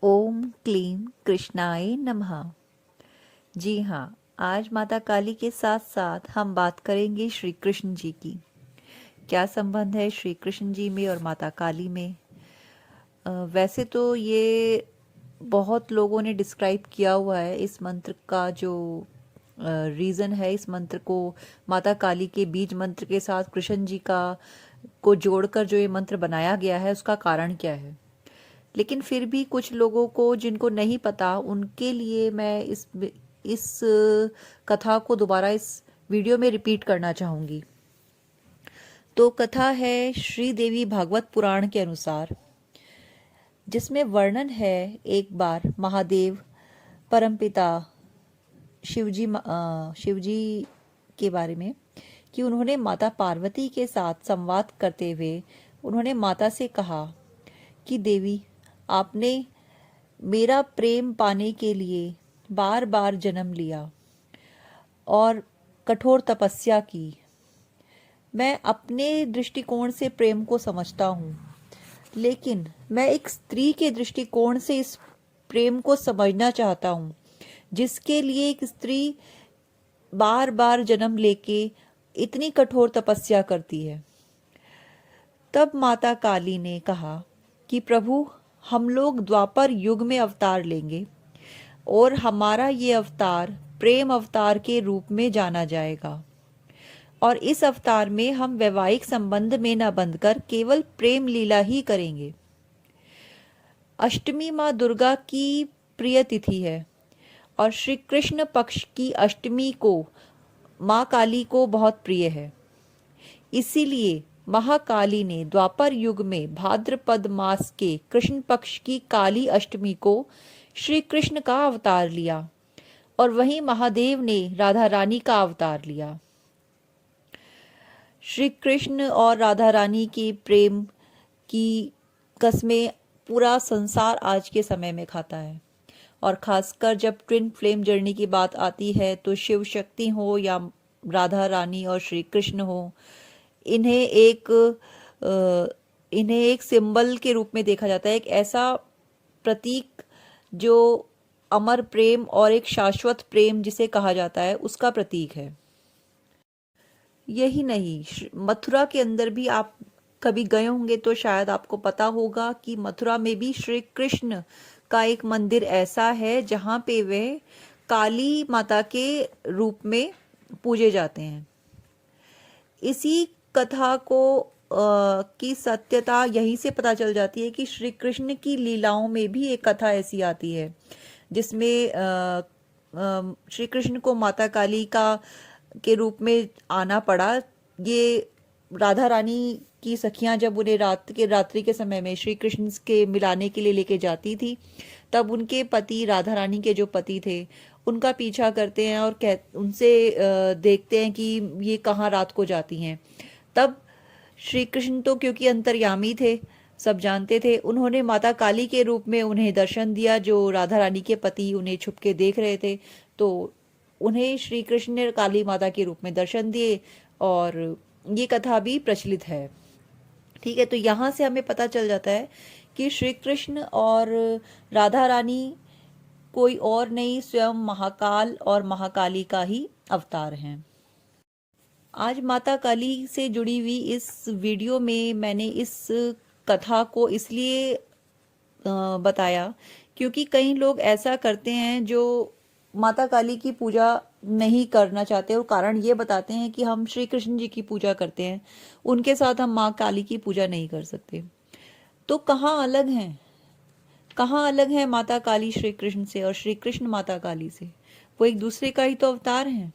ओम क्लीं कृष्णाय नमः। जी हाँ, आज माता काली के साथ साथ हम बात करेंगे श्री कृष्ण जी की। क्या संबंध है श्री कृष्ण जी में और माता काली में? वैसे तो ये बहुत लोगों ने डिस्क्राइब किया हुआ है। इस मंत्र का जो रीज़न है, इस मंत्र को माता काली के बीज मंत्र के साथ कृष्ण जी का को जोड़कर जो ये मंत्र बनाया गया है, उसका कारण क्या है। लेकिन फिर भी कुछ लोगों को जिनको नहीं पता, उनके लिए मैं इस कथा को दोबारा इस वीडियो में रिपीट करना चाहूँगी। तो कथा है श्री देवी भागवत पुराण के अनुसार, जिसमें वर्णन है एक बार महादेव परमपिता शिवजी के बारे में कि उन्होंने माता पार्वती के साथ संवाद करते हुए उन्होंने माता से कहा कि देवी, आपने मेरा प्रेम पाने के लिए बार बार जन्म लिया और कठोर तपस्या की। मैं अपने दृष्टिकोण से प्रेम को समझता हूँ, लेकिन मैं एक स्त्री के दृष्टिकोण से इस प्रेम को समझना चाहता हूँ, जिसके लिए एक स्त्री बार बार जन्म लेके इतनी कठोर तपस्या करती है। तब माता काली ने कहा कि प्रभु, हम लोग द्वापर युग में अवतार लेंगे और हमारा ये अवतार प्रेम अवतार के रूप में जाना जाएगा, और इस अवतार में हम वैवाहिक संबंध में न बंधकर केवल प्रेम लीला ही करेंगे। अष्टमी माँ दुर्गा की प्रिय तिथि है और श्री कृष्ण पक्ष की अष्टमी को माँ काली को बहुत प्रिय है। इसीलिए महाकाली ने द्वापर युग में भाद्रपद मास के कृष्ण पक्ष की काली अष्टमी को श्री कृष्ण का अवतार लिया, और वहीं महादेव ने राधा रानी का अवतार लिया। श्री कृष्ण और राधा रानी के प्रेम की कस्में पूरा संसार आज के समय में खाता है, और खासकर जब ट्विन फ्लेम जर्नी की बात आती है तो शिव शक्ति हो या राधा रानी और श्री कृष्ण हो, इन्हें एक सिंबल के रूप में देखा जाता है, एक ऐसा प्रतीक जो अमर प्रेम और एक शाश्वत प्रेम जिसे कहा जाता है, उसका प्रतीक है। यही नहीं, मथुरा के अंदर भी आप कभी गए होंगे तो शायद आपको पता होगा कि मथुरा में भी श्री कृष्ण का एक मंदिर ऐसा है जहाँ पे वे काली माता के रूप में पूजे जाते हैं। इसी कथा को की सत्यता यहीं से पता चल जाती है कि श्री कृष्ण की लीलाओं में भी एक कथा ऐसी आती है जिसमें श्री कृष्ण को माता काली का के रूप में आना पड़ा। ये राधा रानी की सखियां जब उन्हें रात्रि के समय में श्री कृष्ण के मिलाने के लिए लेके जाती थी, तब उनके पति, राधा रानी के जो पति थे, उनका पीछा करते हैं और उनसे देखते हैं कि ये कहाँ रात को जाती हैं। तब श्री कृष्ण तो क्योंकि अंतर्यामी थे, सब जानते थे, उन्होंने माता काली के रूप में उन्हें दर्शन दिया। जो राधा रानी के पति उन्हें छुप के देख रहे थे, तो उन्हें श्री कृष्ण ने काली माता के रूप में दर्शन दिए, और ये कथा भी प्रचलित है। ठीक है, तो यहाँ से हमें पता चल जाता है कि श्री कृष्ण और राधा रानी कोई और नहीं, स्वयं महाकाल और महाकाली का ही अवतार हैं। आज माता काली से जुड़ी हुई इस वीडियो में मैंने इस कथा को इसलिए बताया क्योंकि कई लोग ऐसा करते हैं जो माता काली की पूजा नहीं करना चाहते, और कारण ये बताते हैं कि हम श्री कृष्ण जी की पूजा करते हैं, उनके साथ हम माँ काली की पूजा नहीं कर सकते। तो कहाँ अलग हैं? कहाँ अलग है माता काली श्री कृष्ण से और श्री कृष्ण माता काली से? वो एक दूसरे का ही तो अवतार हैं।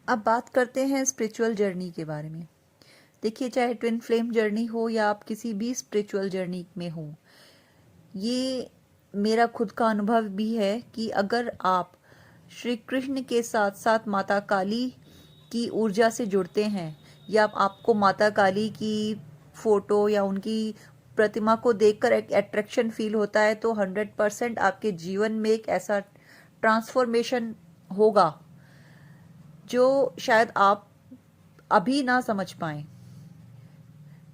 अब बात करते हैं स्पिरिचुअल जर्नी के बारे में। देखिए, चाहे ट्विन फ्लेम जर्नी हो या आप किसी भी स्पिरिचुअल जर्नी में हो, ये मेरा खुद का अनुभव भी है कि अगर आप श्री कृष्ण के साथ साथ माता काली की ऊर्जा से जुड़ते हैं, या आपको माता काली की फोटो या उनकी प्रतिमा को देखकर एक अट्रैक्शन फील होता है, तो 100% आपके जीवन में एक ऐसा ट्रांसफॉर्मेशन होगा जो शायद आप अभी ना समझ पाए।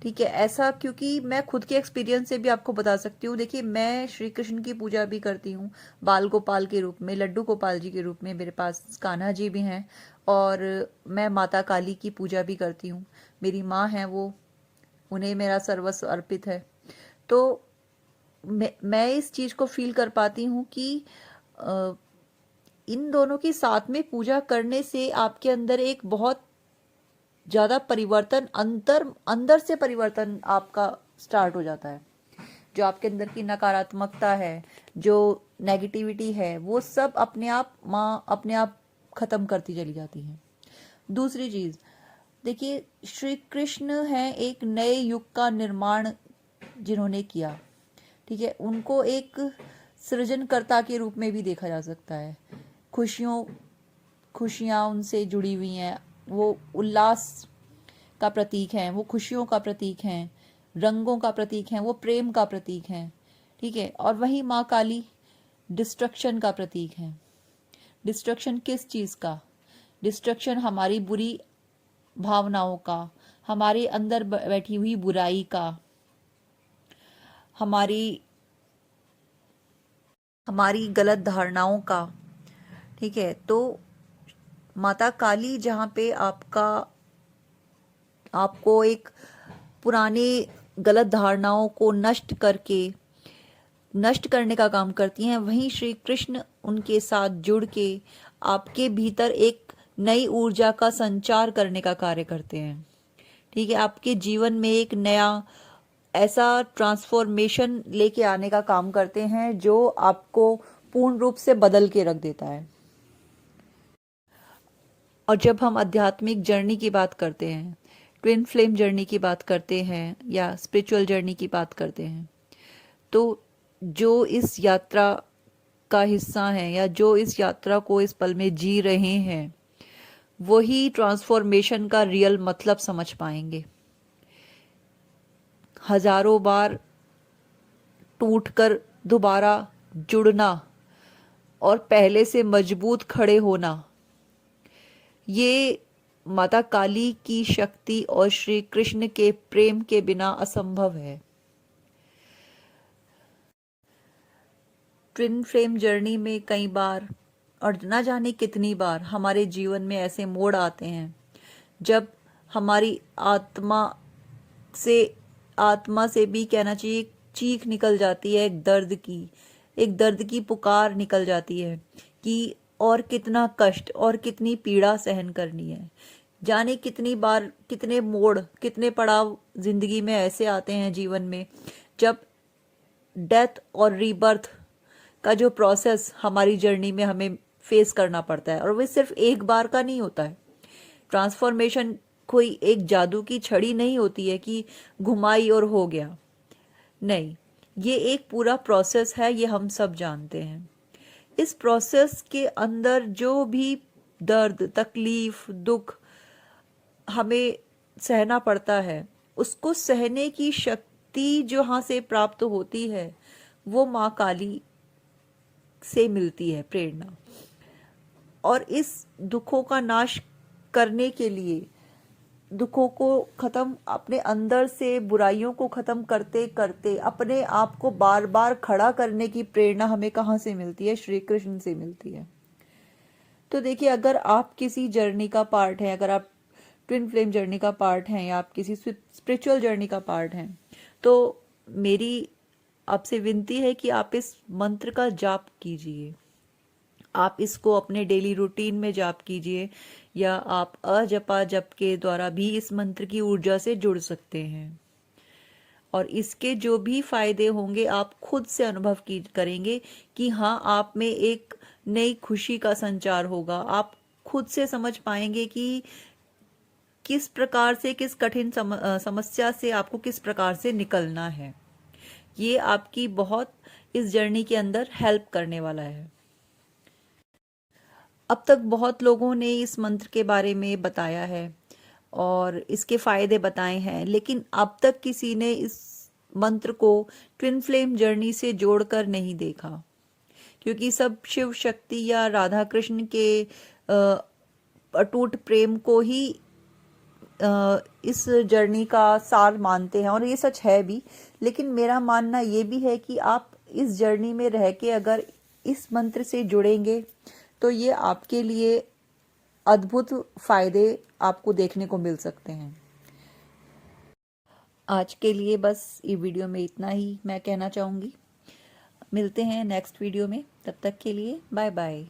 ठीक है, ऐसा क्योंकि मैं खुद के एक्सपीरियंस से भी आपको बता सकती हूँ। देखिए, मैं श्री कृष्ण की पूजा भी करती हूँ, बाल गोपाल के रूप में, लड्डू गोपाल जी के रूप में, मेरे पास कान्हा जी भी हैं, और मैं माता काली की पूजा भी करती हूँ। मेरी माँ हैं वो, उन्हें मेरा सर्वस्व अर्पित है। तो मैं इस चीज़ को फील कर पाती हूँ कि अ, इन दोनों की साथ में पूजा करने से आपके अंदर एक बहुत ज़्यादा परिवर्तन, अंतर अंदर से परिवर्तन आपका स्टार्ट हो जाता है। जो आपके अंदर की नकारात्मकता है, जो नेगेटिविटी है, वो सब अपने आप माँ अपने आप खत्म करती चली जाती है। दूसरी चीज़, देखिए, श्री कृष्ण हैं एक नए युग का निर्माण जिन्होंने किया। ठीक है, उनको एक सृजनकर्ता के रूप में भी देखा जा सकता है। खुशियों खुशियाँ उनसे जुड़ी हुई हैं, वो उल्लास का प्रतीक हैं, वो खुशियों का प्रतीक हैं, रंगों का प्रतीक हैं, वो प्रेम का प्रतीक हैं। ठीक है, और वहीं माँ काली डिस्ट्रक्शन का प्रतीक हैं। डिस्ट्रक्शन किस चीज़ का? डिस्ट्रक्शन हमारी बुरी भावनाओं का, हमारे अंदर बैठी हुई बुराई का, हमारी हमारी गलत धारणाओं का। ठीक है, तो माता काली जहाँ पे आपको एक पुराने गलत धारणाओं को नष्ट करने का काम करती हैं, वहीं श्री कृष्ण उनके साथ जुड़ के आपके भीतर एक नई ऊर्जा का संचार करने का कार्य करते हैं। ठीक है, आपके जीवन में एक नया ऐसा ट्रांसफॉर्मेशन लेके आने का काम करते हैं जो आपको पूर्ण रूप से बदल के रख देता है। और जब हम आध्यात्मिक जर्नी की बात करते हैं, ट्विन फ्लेम जर्नी की बात करते हैं, या स्पिरिचुअल जर्नी की बात करते हैं, तो जो इस यात्रा का हिस्सा हैं या जो इस यात्रा को इस पल में जी रहे हैं, वही ट्रांसफॉर्मेशन का रियल मतलब समझ पाएंगे। हजारों बार टूटकर दोबारा जुड़ना और पहले से मजबूत खड़े होना, ये माता काली की शक्ति और श्री कृष्ण के प्रेम के बिना असंभव है। ट्विन फ्लेम जर्नी में कई बार, और न जाने कितनी बार, हमारे जीवन में ऐसे मोड़ आते हैं जब हमारी आत्मा से भी कहना चाहिए चीख निकल जाती है, एक दर्द की पुकार निकल जाती है कि और कितना कष्ट और कितनी पीड़ा सहन करनी है। जाने कितनी बार, कितने मोड़, कितने पड़ाव जिंदगी में ऐसे आते हैं जीवन में, जब डेथ और रीबर्थ का जो प्रोसेस हमारी जर्नी में हमें फेस करना पड़ता है, और वो सिर्फ एक बार का नहीं होता है। ट्रांसफॉर्मेशन कोई एक जादू की छड़ी नहीं होती है कि घुमाई और हो गया। नहीं, ये एक पूरा प्रोसेस है, ये हम सब जानते हैं। इस प्रोसेस के अंदर जो भी दर्द, तकलीफ, दुख हमें सहना पड़ता है, उसको सहने की शक्ति जो यहाँ से प्राप्त होती है, वो माँ काली से मिलती है प्रेरणा। और इस दुखों का नाश करने के लिए, दुखों को खत्म, अपने अंदर से बुराइयों को खत्म करते करते अपने आप को बार बार खड़ा करने की प्रेरणा हमें कहाँ से मिलती है? श्री कृष्ण से मिलती है। तो देखिए, अगर आप किसी जर्नी का पार्ट हैं, अगर आप ट्विन फ्लेम जर्नी का पार्ट हैं, या आप किसी स्पिरिचुअल जर्नी का पार्ट हैं, तो मेरी आपसे विनती है कि आप इस मंत्र का जाप कीजिए। आप इसको अपने डेली रूटीन में जाप कीजिए, या आप अजपा जप के द्वारा भी इस मंत्र की ऊर्जा से जुड़ सकते हैं। और इसके जो भी फायदे होंगे आप खुद से अनुभव करेंगे कि हाँ, आप में एक नई खुशी का संचार होगा। आप खुद से समझ पाएंगे कि किस प्रकार से, किस कठिन समस्या से आपको किस प्रकार से निकलना है। ये आपकी बहुत इस जर्नी के अंदर हेल्प करने वाला है। अब तक बहुत लोगों ने इस मंत्र के बारे में बताया है और इसके फायदे बताए हैं, लेकिन अब तक किसी ने इस मंत्र को ट्विन फ्लेम जर्नी से जोड़कर नहीं देखा, क्योंकि सब शिव शक्ति या राधा कृष्ण के अटूट प्रेम को ही इस जर्नी का सार मानते हैं, और ये सच है भी। लेकिन मेरा मानना ये भी है कि आप इस जर्नी में रह के अगर इस मंत्र से जुड़ेंगे तो ये आपके लिए अद्भुत फायदे आपको देखने को मिल सकते हैं। आज के लिए बस ये वीडियो में इतना ही मैं कहना चाहूँगी। मिलते हैं नेक्स्ट वीडियो में, तब तक के लिए बाय बाय।